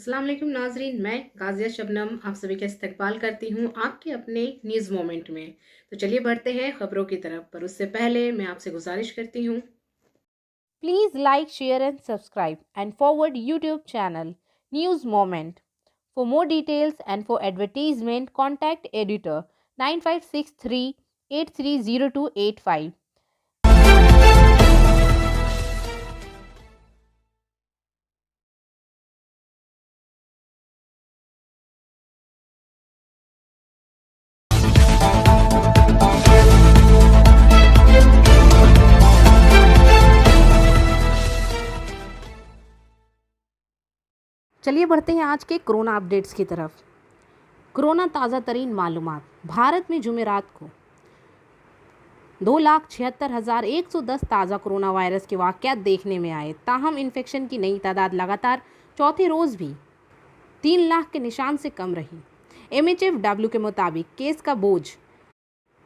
अस्सलाम वालेकुम नाजरीन, मैं गाजिया शबनम आप सभी का इस्तकबाल करती हूँ आपके अपने न्यूज़ मोमेंट में। तो चलिए बढ़ते हैं खबरों की तरफ, पर उससे पहले मैं आपसे गुजारिश करती हूँ, Please like, share and subscribe and forward YouTube channel News Moment. For more details and for advertisement contact editor 9563 830285. चलिए बढ़ते हैं आज के कोरोना अपडेट्स की तरफ। कोरोना ताज़ा तरीन मालूमात। भारत में जुमेरात को 2,76,110 ताज़ा कोरोना वायरस के वाक़यात देखने में आए। ताहम इन्फेक्शन की नई तादाद लगातार चौथे रोज़ भी 3 लाख के निशान से कम रही। MHFW के मुताबिक केस का बोझ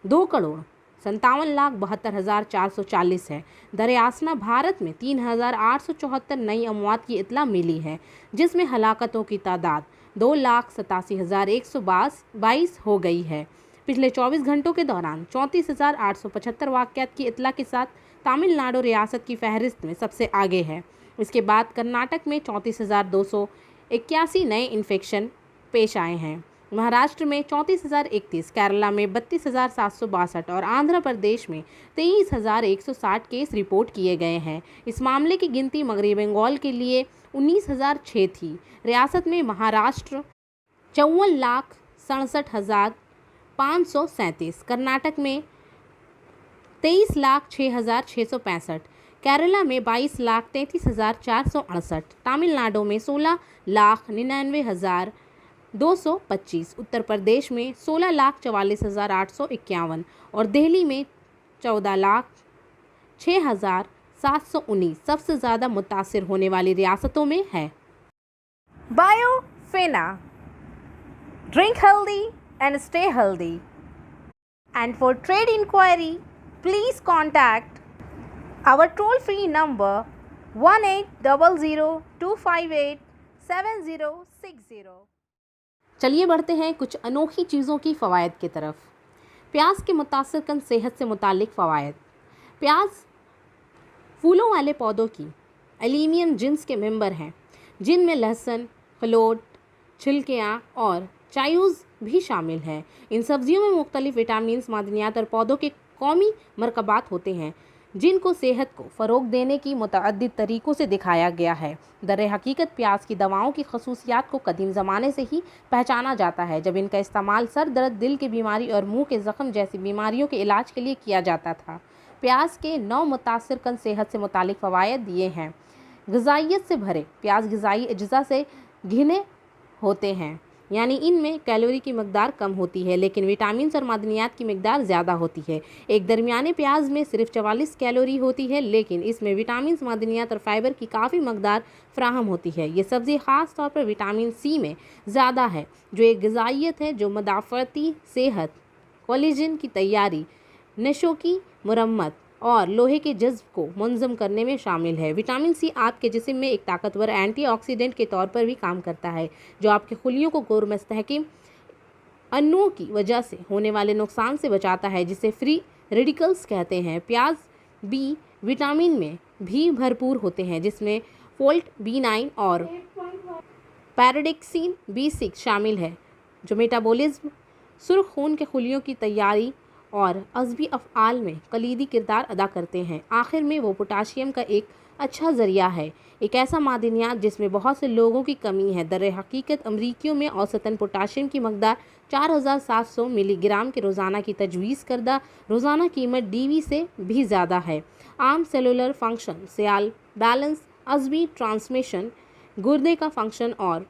2,57,72,72,440 है। दर आसना भारत में 3,874 नई अमवात की इतला मिली है, जिसमें हलाकतों की तादाद 2,87,122 हो गई है। पिछले 24 घंटों के दौरान 34,875 वाक़यात की इतला के साथ तमिलनाडु रियासत की फहरिस्त में सबसे आगे है। इसके बाद कर्नाटक में 34,281 नए इन्फेक्शन पेश आए हैं। महाराष्ट्र में 34,031, केरला में 32,762 और आंध्र प्रदेश में 23,160 केस रिपोर्ट किए गए हैं। इस मामले की गिनती मगरबी बंगाल के लिए 19,006 थी। रियासत में महाराष्ट्र 54,67,537, कर्नाटक में 23,06,665, केरला में 22,33,468, तमिलनाडु में 16,99,225, उत्तर प्रदेश में 16,44,851 और दिल्ली में 14,06,719 सबसे ज़्यादा मुतासिर होने वाली रियासतों में है। बायोफेना, drink healthy and stay healthy. And for trade inquiry please contact our toll-free number 1800-258-7060। चलिए बढ़ते हैं कुछ अनोखी चीज़ों की फ़वायद की तरफ। प्याज के मुतासिर कन सेहत से मुतालिक फ़वायद। प्याज फूलों वाले पौधों की एलिमियम जिन्स के मेंबर हैं, जिनमें लहसुन, खलोट, छिलकियाँ और चायूज़ भी शामिल है। इन सब्जियों में मुख्तलिफ विटामिन, मादनियात और पौधों के कौमी मरकबात होते हैं, जिनको सेहत को फ़रोग देने की मुतअद्दिद तरीक़ों से दिखाया गया है। दर हकीकत प्याज की दवाओं की खसूसियात को कदीम ज़माने से ही पहचाना जाता है, जब इनका इस्तेमाल सर दर्द, दिल की बीमारी और मुंह के ज़ख़म जैसी बीमारियों के इलाज के लिए किया जाता था। प्याज के 9 मुतासिर कन सेहत से मुतालिक फ़वायद ये हैं। ग़िज़ाइयत से भरे प्याज ग़िज़ाई अज्जा से घिने होते हैं, यानी इनमें कैलोरी की मकदार कम होती है, लेकिन विटामिन और मादनियात की मकदार ज़्यादा होती है। एक दरमियाने प्याज में सिर्फ 44 कैलोरी होती है, लेकिन इसमें विटामिन, मादनियात और फाइबर की काफ़ी मकदार फ्राहम होती है। ये सब्ज़ी ख़ास तौर पर विटामिन सी में ज़्यादा है, जो एक ग़िज़ाइयत है जो मदाफ़ती सेहत, कोलेजन की तैयारी, नशों की मुरम्मत और लोहे के जज्ब को मुंज़म करने में शामिल है। विटामिन सी आपके जिस्म में एक ताकतवर एंटीऑक्सीडेंट के तौर पर भी काम करता है, जो आपके खुलियों को गैर मुस्तहकम अणुओं की वजह से होने वाले नुकसान से बचाता है, जिसे फ्री रेडिकल्स कहते हैं। प्याज बी विटामिन में भी भरपूर होते हैं, जिसमें फोल्ट B9 और पैराडिक्सिन B6 शामिल है, जो मेटाबॉलिज्म, सुर्ख खून के खुलियों की तैयारी और अज़बी अफ़आल में कलीदी किरदार अदा करते हैं। आखिर में वो पोटाशियम का एक अच्छा ज़रिया है, एक ऐसा मादनियात जिसमें बहुत से लोगों की कमी है। दर हकीकत अमरीकियों में औसतन पोटाशियम की मकदार 4,700 मिलीग्राम के रोज़ाना की तजवीज़ करदा रोज़ाना कीमत DV से भी ज़्यादा है। आम सेलुलर फंक्शन, सियाल बैलेंस, अज़बी ट्रांसमिशन, गुर्दे का फंक्शन और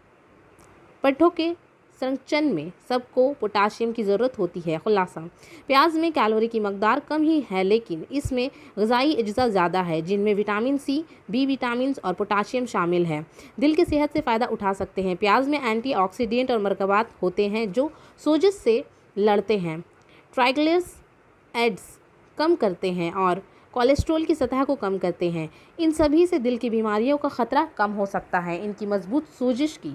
पट्ठों के संचन में सबको पोटाशियम की ज़रूरत होती है। खुलासा, प्याज में कैलोरी की मकदार कम ही है, लेकिन इसमें ग़िज़ाई अज्जा ज़्यादा है, जिनमें विटामिन सी, बी विटामिन और पोटाशियम शामिल है। दिल की सेहत से फ़ायदा उठा सकते हैं। प्याज में एंटीऑक्सीडेंट और मरकबात होते हैं जो सोजिश से लड़ते हैं, ट्राइग्लिसराइड्स कम करते हैं और कोलेस्ट्रॉल की सतह को कम करते हैं। इन सभी से दिल की बीमारियों का खतरा कम हो सकता है। इनकी मजबूत सोजिश की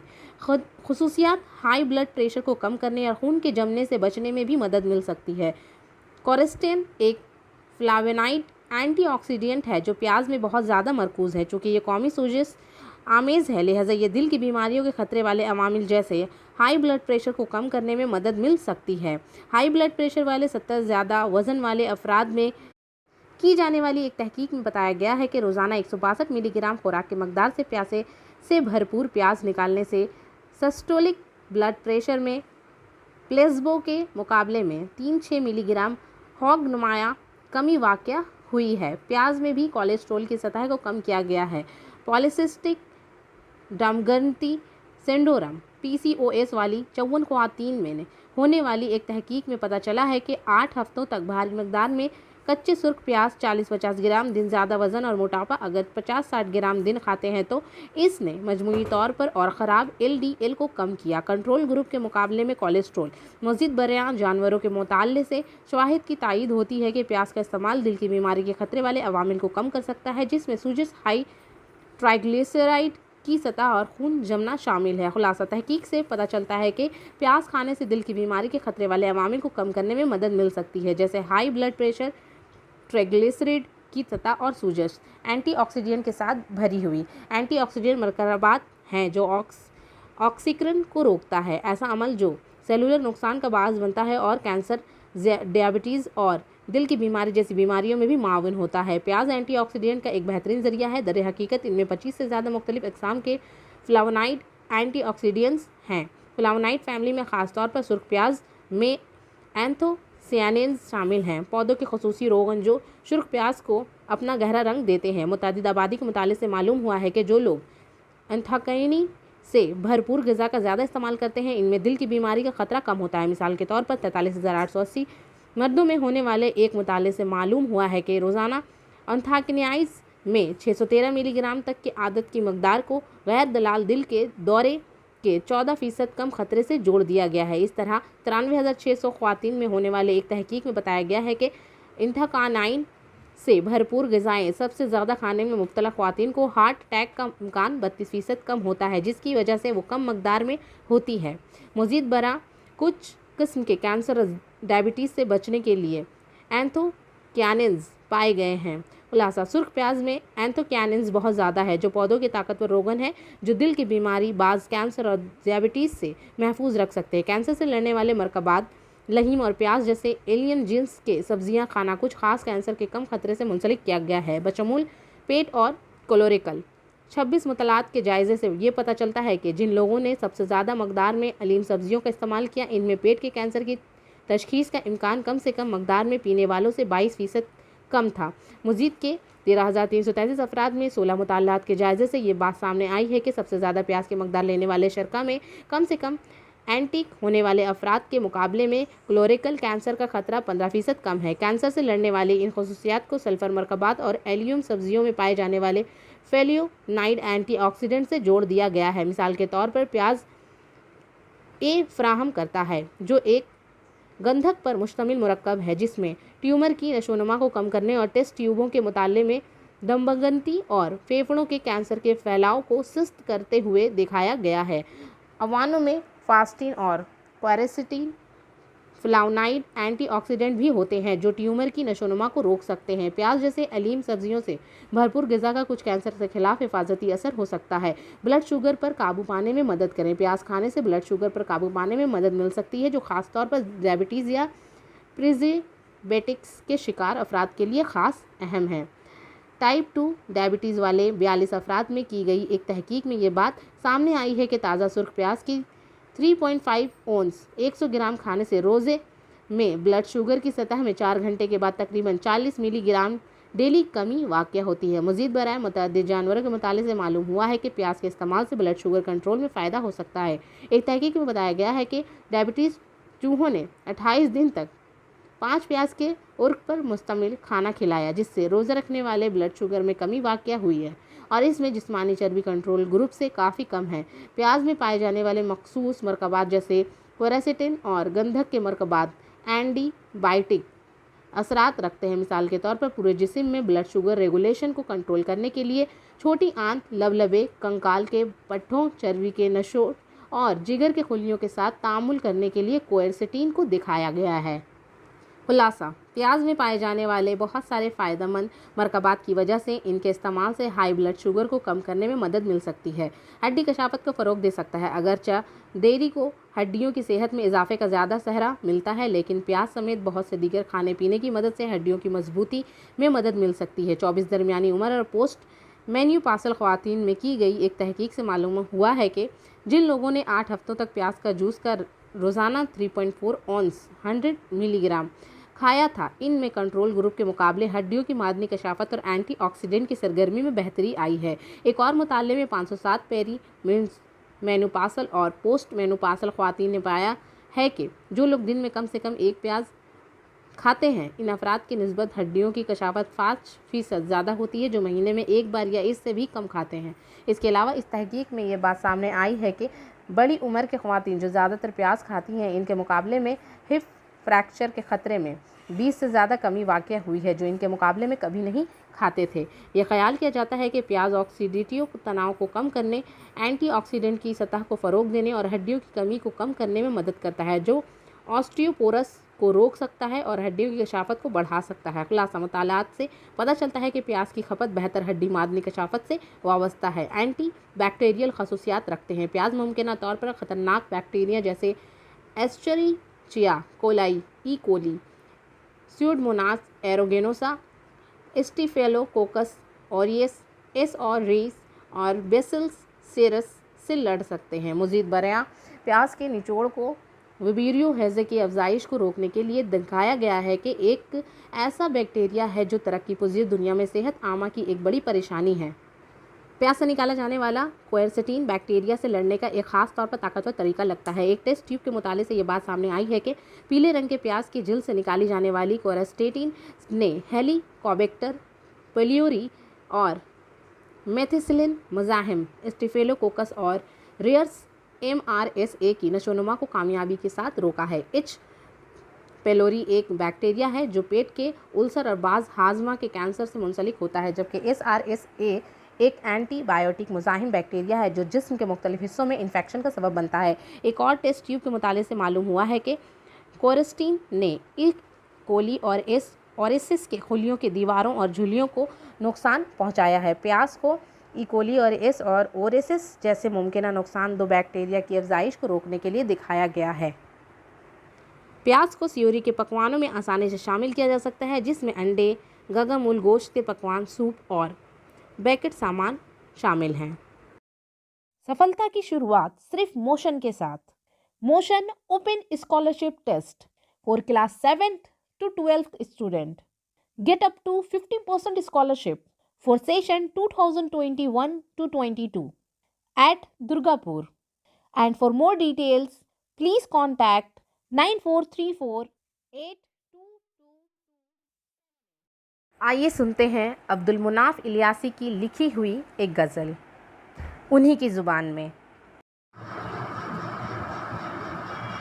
खुसूसियात हाई ब्लड प्रेशर को कम करने और खून के जमने से बचने में भी मदद मिल सकती है। कोरेस्टेन एक फ्लावेनाइड एंटीऑक्सीडेंट है जो प्याज में बहुत ज़्यादा मरकूज़ है। चूँकि ये कौमी सोजिश आमेज़ है, लिहाजा ये दिल की बीमारियों के खतरे वाले अवामिल जैसे हाई ब्लड प्रेशर को कम करने में मदद मिल सकती है। हाई ब्लड प्रेशर वाले 70 ज़्यादा वज़न वाले अफराद में की जाने वाली एक तहकीक में बताया गया है कि रोज़ाना 162 मिलीग्राम खुराक के मकदार से प्यासे से भरपूर प्याज निकालने से सिस्टोलिक ब्लड प्रेशर में प्लेसबो के मुकाबले में 3-6 मिलीग्राम हॉग नुमाया कमी वाक़या हुई है। प्याज में भी कोलेस्ट्रॉल की सतह को कम किया गया है। पॉलीसिस्टिक डायग्नोस्टिक सिंड्रोम PCOS वाली 54 ख़वातीन में होने वाली एक तहकीक में पता चला है कि 8 हफ्तों तक भारी मकदार में कच्चे सुर्ख प्याज 40-50 ग्राम दिन ज़्यादा वज़न और मोटापा अगर 50-60 ग्राम दिन खाते हैं तो इसने मजमूई तौर पर और ख़राब LDL को कम किया। कंट्रोल ग्रुप के मुकाबले में कोलेस्ट्रॉल मज़ीद बयान जानवरों के मुताले से शवाहिद की तायीद होती है कि प्याज का इस्तेमाल दिल की बीमारी के खतरे वाले अवामिल को कम कर सकता है, जिसमें सूजिस, हाई ट्राइग्लिसराइड की सतह और खून जमना शामिल है। खुलासा तहकीक से पता चलता है कि प्याज खाने से दिल की बीमारी के खतरे वाले अवामिल को कम करने में मदद मिल सकती है, जैसे हाई ब्लड प्रेशर, ट्राइग्लिसराइड की सतह और सूजश। एंटीऑक्सीडेंट के साथ भरी हुई एंटीऑक्सीडेंट मरकबात हैं जो ऑक्सीकरण को रोकता है, ऐसा अमल जो सेलुलर नुकसान का बायस बनता है और कैंसर, डायबिटीज़ और दिल की बीमारी जैसी बीमारियों में भी मावन होता है। प्याज एंटीऑक्सीडेंट का एक बेहतरीन जरिया है। दर हकीकत इनमें 25 से ज़्यादा मुख्तलिफ अक़साम के फ्लावोनाइड एंटीऑक्सीडेंट्स हैं। फ्लावोनाइड फैमिली में ख़ासतौर पर सुर्ख प्याज में एंथोसियानिन्स शामिल हैं। पौधों के खसूसी रोगन जो सुर्ख प्याज को अपना गहरा रंग देते हैं। मुतअद्दिद आबादी के मुताले से मालूम हुआ है कि जो लोग एंथोसायानिन से भरपूर ग़िज़ा का ज़्यादा इस्तेमाल करते हैं, इनमें दिल की बीमारी का खतरा कम होता है। मिसाल के तौर पर 43,880 मर्दों में होने वाले एक मुताले से मालूम हुआ है कि रोज़ाना एंथोसायानिन में 613 मिलीग्राम तक की आदत की मकदार को गैर दलाल दिल के दौरे के 14% कम खतरे से जोड़ दिया गया है। इस तरह 93,600 ख़वातीन में होने वाले एक तहकीक में बताया गया है कि एंथोसायानिन से भरपूर ग़िज़ाएँ सबसे ज़्यादा खाने में मुब्तला ख़वातीन को हार्ट अटैक का इम्कान 32% कम होता है, जिसकी वजह से वो कम मकदार में होती है। मज़ीद बरा कुछ किस्म के कैंसर और डायबिटीज़ से बचने के लिए एंथोसायानिन्स पाए गए हैं। खुलासा सुर्ख प्याज में एंथोसायानिन्स बहुत ज़्यादा है, जो पौधों के ताकतवर रोगन है जो दिल की बीमारी, बाज़ कैंसर और डायबिटीज़ से महफूज रख सकते हैं। कैंसर से लड़ने वाले मरकबात, लहीम और प्याज जैसे एलियन जिन्स के सब्जियां खाना कुछ खास कैंसर के कम खतरे से मुंसलिक किया गया है। बशमूल पेट और कोलोरेकल 26 मुतलात के जायज़े से ये पता चलता है कि जिन लोगों ने सबसे ज़्यादा मकदार में अलीम सब्जियों का इस्तेमाल किया, इनमें पेट के कैंसर की तशखीस का इम्कान कम से कम मकदार में पीने वालों से 22% कम था। मज़ीद के 13,333 अफराद में 16 मुतालात के जायज़े से ये बात सामने आई है कि सबसे ज़्यादा प्याज की मकदार लेने वाले शरका में कम से कम एंटीक होने वाले अफराद के मुकाबले में कोलोरेकल कैंसर का खतरा 15% कम है। कैंसर से लड़ने वाली इन खसूसियात को सल्फ़र मरकबात और एलियम सब्जियों में पाए जाने वाले फ्लेवोनाइड एंटीऑक्सीडेंट से जोड़ दिया गया है। मिसाल के तौर पर प्याज ए फ्राहम करता है, जो एक गंधक पर मुश्तमिल मुरक्कब है, जिसमें ट्यूमर की नशोनुमा को कम करने और टेस्ट ट्यूबों के मुताले में दमबगंती और फेफड़ों के कैंसर के फैलाव को सुस्त करते हुए दिखाया गया है। अवानों में फास्टिन और क्वेरेसिटिन फ्लावोनाइड एंटीऑक्सीडेंट भी होते हैं जो ट्यूमर की नशोनुमा को रोक सकते हैं। प्याज जैसे अलीम सब्जियों से भरपूर ग़िज़ा का कुछ कैंसर के खिलाफ हिफाजती असर हो सकता है। ब्लड शुगर पर काबू पाने में मदद करें। प्याज खाने से ब्लड शुगर पर काबू पाने में मदद मिल सकती है, जो ख़ासतौर पर डायबिटीज़ या प्रीडियाबिटिक्स के शिकार अफराद के लिए ख़ास अहम है। टाइप 2 डायबिटीज़ वाले 42 अफराद में की गई एक तहकीक में ये बात सामने आई है कि ताज़ा सुर्ख प्याज की 3.5 औंस 100 ग्राम खाने से रोज़े में ब्लड शुगर की सतह में 4 घंटे के बाद तकरीबन 40 मिलीग्राम डेली कमी वाक़या होती है। मज़ीद बराए मुतअद्दिद जानवरों के मुताले से मालूम हुआ है कि प्याज के इस्तेमाल से ब्लड शुगर कंट्रोल में फ़ायदा हो सकता है। एक तहकीक में बताया गया है कि डायबिटीज़ चूहों ने 28 दिन तक 5 प्याज के उर्क पर मुश्तमिल खाना खिलाया, जिससे रोज़ा रखने वाले ब्लड शुगर में कमी वाक़या हुई है और इसमें जिस्मानी चर्बी कंट्रोल ग्रुप से काफ़ी कम है। प्याज में पाए जाने वाले मखसूस मरकबात जैसे क्वेरेसिटिन और गंधक के मरकबात एंटीबायोटिक असरात रखते हैं। मिसाल के तौर पर पूरे जिस्म में ब्लड शुगर रेगुलेशन को कंट्रोल करने के लिए छोटी आंत, लवलबे, कंकाल के पट्ठों, चर्बी के नसों और जिगर के खुलियों के साथ तामुल करने के लिए क्वेरसेटीन को दिखाया गया है। खुलासा: प्याज में पाए जाने वाले बहुत सारे फ़ायदेमंद मरकबात की वजह से इनके इस्तेमाल से हाई ब्लड शुगर को कम करने में मदद मिल सकती है। हड्डी कशाफत को फ़रोग दे सकता है। अगरचे देरी को हड्डियों की सेहत में इजाफे का ज़्यादा सहरा मिलता है, लेकिन प्याज समेत बहुत से दीगर खाने पीने की मदद से हड्डियों की मजबूती में मदद मिल सकती है। 24 दरमियानी उम्र और पोस्ट मेन्यूपासल ख़वातीन में की गई एक तहकीक से मालूम हुआ है कि जिन लोगों ने 8 हफ्तों तक प्याज का जूस का रोज़ाना 3.4 औंस 100 मिलीग्राम खाया था, इनमें कंट्रोल ग्रुप के मुकाबले हड्डियों की मादनी कशाफत और एंटीऑक्सीडेंट की सरगर्मी में बेहतरी आई है। एक और मुताले में 507 पेरी मेनोपासल और पोस्ट मेनोपासल ख़वातीन ने पाया है कि जो लोग दिन में कम से कम एक प्याज खाते हैं, इन अफराद की निस्बत हड्डियों की कशाफत 5% ज़्यादा होती है जो महीने में एक बार या इससे भी कम खाते हैं। इसके अलावा इस तहकीक में ये बात सामने आई है कि बड़ी उम्र के ख़वातीन जो ज़्यादातर प्याज खाती हैं, इनके मुकाबले में हिप फ्रैक्चर के ख़तरे में 20 से ज़्यादा कमी वाक़या हुई है, जो इनके मुकाबले में कभी नहीं खाते थे। ये ख्याल किया जाता है कि प्याज ऑक्सीडेटिव तनाव को कम करने, एंटीऑक्सीडेंट की सतह को फ़रोग देने और हड्डियों की कमी को कम करने में मदद करता है, जो ऑस्टियोपोरोसिस को रोक सकता है और हड्डियों की कशाफत को बढ़ा सकता है। खुलासा: मुतालात से पता चलता है कि प्याज की खपत बेहतर हड्डी मादनी कशाफत से वाबस्ता है। एंटी बैक्टीरियल खसूसियात रखते हैं। प्याज मुमकिन तौर पर ख़तरनाक बैक्टीरिया जैसे एस्चेरिचिया कोलाई, ई कोली, स्यूडोमोनास एरोगेनोसा, स्टिफेलोकोकस ऑरियस, एस और रेस और बेसिलस सेरस से लड़ सकते हैं। मज़ीद बरया प्याज के निचोड़ को विबेरियो हेज़े की अफजाइश को रोकने के लिए दिखाया गया है कि एक ऐसा बैक्टीरिया है जो तरक्की पज़ीर दुनिया में सेहत आमा की एक बड़ी परेशानी है। प्याज से निकाला जाने वाला क्वेरसेटीन बैक्टीरिया से लड़ने का एक ख़ास तौर पर ताकतवर तरीका लगता है। एक टेस्ट ट्यूब के मुताले से ये बात सामने आई है कि पीले रंग के प्याज की जिल्द से निकाली जाने वाली क्वेरसेटीन ने हेलिकोबैक्टर पिलियोरी और मेथिसिलिन मज़ाहिम, स्टिफेलोकोकस और रियर्स MRSA की नशोनुमा को कामयाबी के साथ रोका है। एच पेलोरी एक बैक्टीरिया है जो पेट के उल्सर और बाज़ हाजमा के कैंसर से मुंसलिक होता है, जबकि SRSA एक एंटीबायोटिक मुज़ाहिम बैक्टीरिया है जो जिस्म के मुख्तलिफ हिस्सों में इन्फेक्शन का सबब बनता है। एक और टेस्ट ट्यूब के मुताले से मालूम हुआ है कि क्वेरसेटीन ने ई कोली और ओरेसिस के खुलियों के दीवारों और झुर्रियों को नुकसान पहुंचाया है। प्याज को ई कोली और एस और ओरेसिस जैसे मुमकिन नुकसान दो बैक्टीरिया की अफजाइश को रोकने के लिए दिखाया गया है। प्याज को सियोरी के पकवानों में आसानी से शामिल किया जा सकता है, जिसमें अंडे, गगमूल, गोश्त के पकवान, सूप और बेकेट सामान शामिल हैं। सफलता की शुरुआत सिर्फ मोशन के साथ। Motion open scholarship test for class 7th to 12th student. Get up to 50% scholarship for session 2021 to 22 at Durgapur, and for more details please contact 94348222। आइए सुनते हैं अब्दुल मुनाफ इलियासी की लिखी हुई एक गज़ल उन्हीं की ज़ुबान में।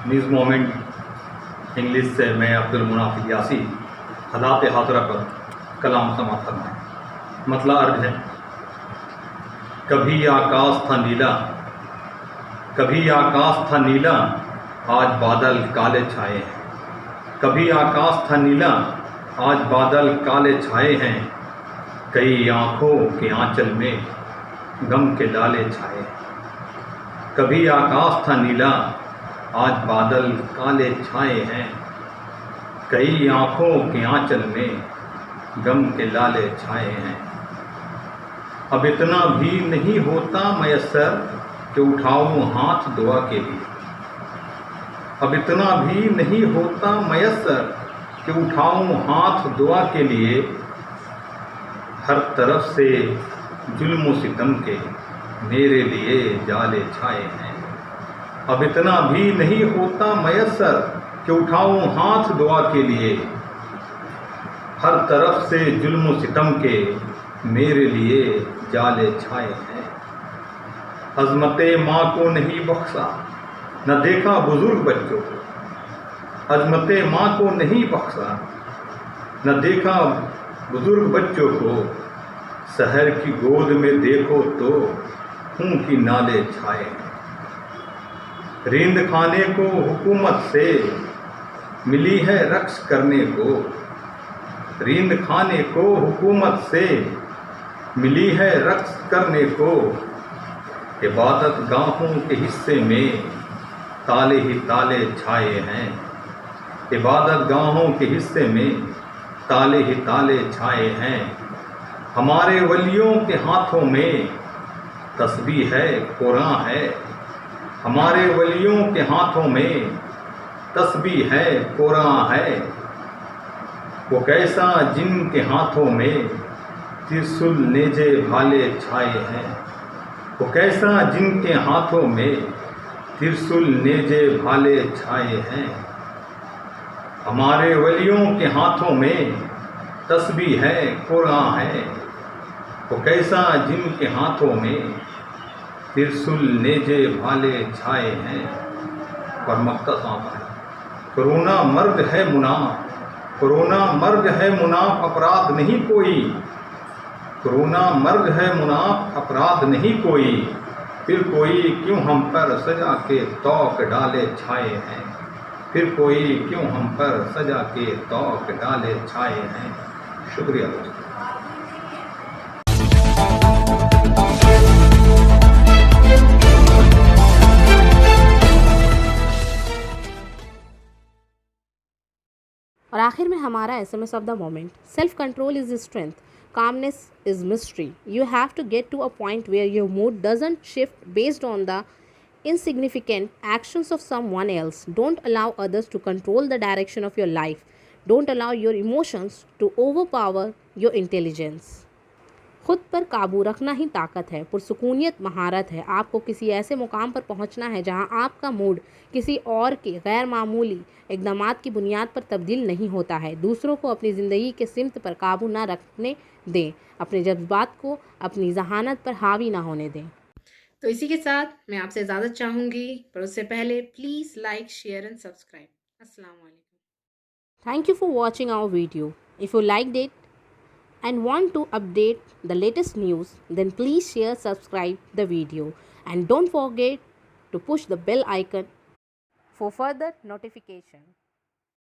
न्यूज़ मोमेंट इंग्लिश से मैं अब्दुल मुनाफ इलियासी हालात हाज़िरा पर कलाम समाअत फरमाएं। मतलब अर्ज है, कभी आकाश था नीला, कभी आकाश था नीला, आज बादल काले छाए हैं। कभी आकाश था नीला, आज बादल काले छाए हैं। कई आँखों के आंचल में गम के लाले छाए हैं। कभी आकाश था नीला, आज बादल काले छाए हैं। कई आँखों के आंचल में गम के लाले छाए हैं। अब इतना भी नहीं होता मयस्सर कि उठाऊं हाथ दुआ के लिए। अब इतना भी नहीं होता मयस्सर कि उठाऊं हाथ दुआ के लिए। हर तरफ से जुल्म सितम के मेरे लिए जाले छाए हैं। अब इतना भी नहीं होता मयस्सर कि उठाऊं हाथ दुआ के लिए। हर तरफ से जुल्म सितम के मेरे लिए जाले छाए हैं। अज़मते माँ को नहीं बख्शा, न देखा बुजुर्ग बच्चों को। अज़मते माँ को नहीं बख्शा, न देखा बुजुर्ग बच्चों को, शहर की गोद में देखो तो खून की नाले छाए हैं। रींद खाने को हुकूमत से मिली है रक्स करने को, रींद खाने को हुकूमत से मिली है रक्स करने को। इबादत गाहों के हिस्से में ताले ही ताले छाए हैं, इबादत गाहों के हिस्से में ताले ही ताले छाए हैं। हमारे वलियों के हाथों में तस्बीह है, कुरान है, हमारे वलियों के हाथों में तस्बीह है, कुरान है। वो कैसा जिनके हाथों में त्रिशूल नेजे भाले छाए हैं, वो कैसा जिनके हाथों में त्रिशूल नेजे भाले छाए हैं। हमारे वलियों के हाथों में तस्बीह है, कुरान है, वो कैसा जिनके हाथों में त्रिशूल नेजे भाले छाए हैं। और मख्तसाम है, कोरोना मर्द है मुनाफ, कोरोना मर्द है मुनाफ अपराध नहीं कोई, कोरोना मर्द है मुनाफ अपराध नहीं कोई। फिर कोई क्यों हम पर सजा के तौक डाले छाए हैं, फिर कोई क्यों हम पर सजा के तौक डाले छाए हैं। शुक्रिया दोस्तों। और आखिर में हमारा SMS of the moment, self control is strength, calmness is mystery. You have to get to a point where your mood doesn't shift based on the insignificant actions of someone else. Don't allow others to control the direction of your life. Don't allow your emotions to overpower your intelligence. खुद पर काबू रखना ही ताकत है, पुरसुकूनियत महारत है। आपको किसी ऐसे मुकाम पर पहुंचना है जहां आपका मूड किसी और के गैर मामूली इक़दामात की बुनियाद पर तब्दील नहीं होता है। दूसरों को अपनी ज़िंदगी के सिमत पर काबू ना रखने दें, अपने जज्बात को अपनी जहानत पर हावी ना होने दें। तो इसी के साथ मैं आपसे इजाज़त चाहूँगी, पर उससे पहले please like, share and subscribe. अस्सलाम वालेकुम। Thank you for watching our video. If you liked it and want to update the latest news, then please share, subscribe the video, and don't forget to push the bell icon for further notification.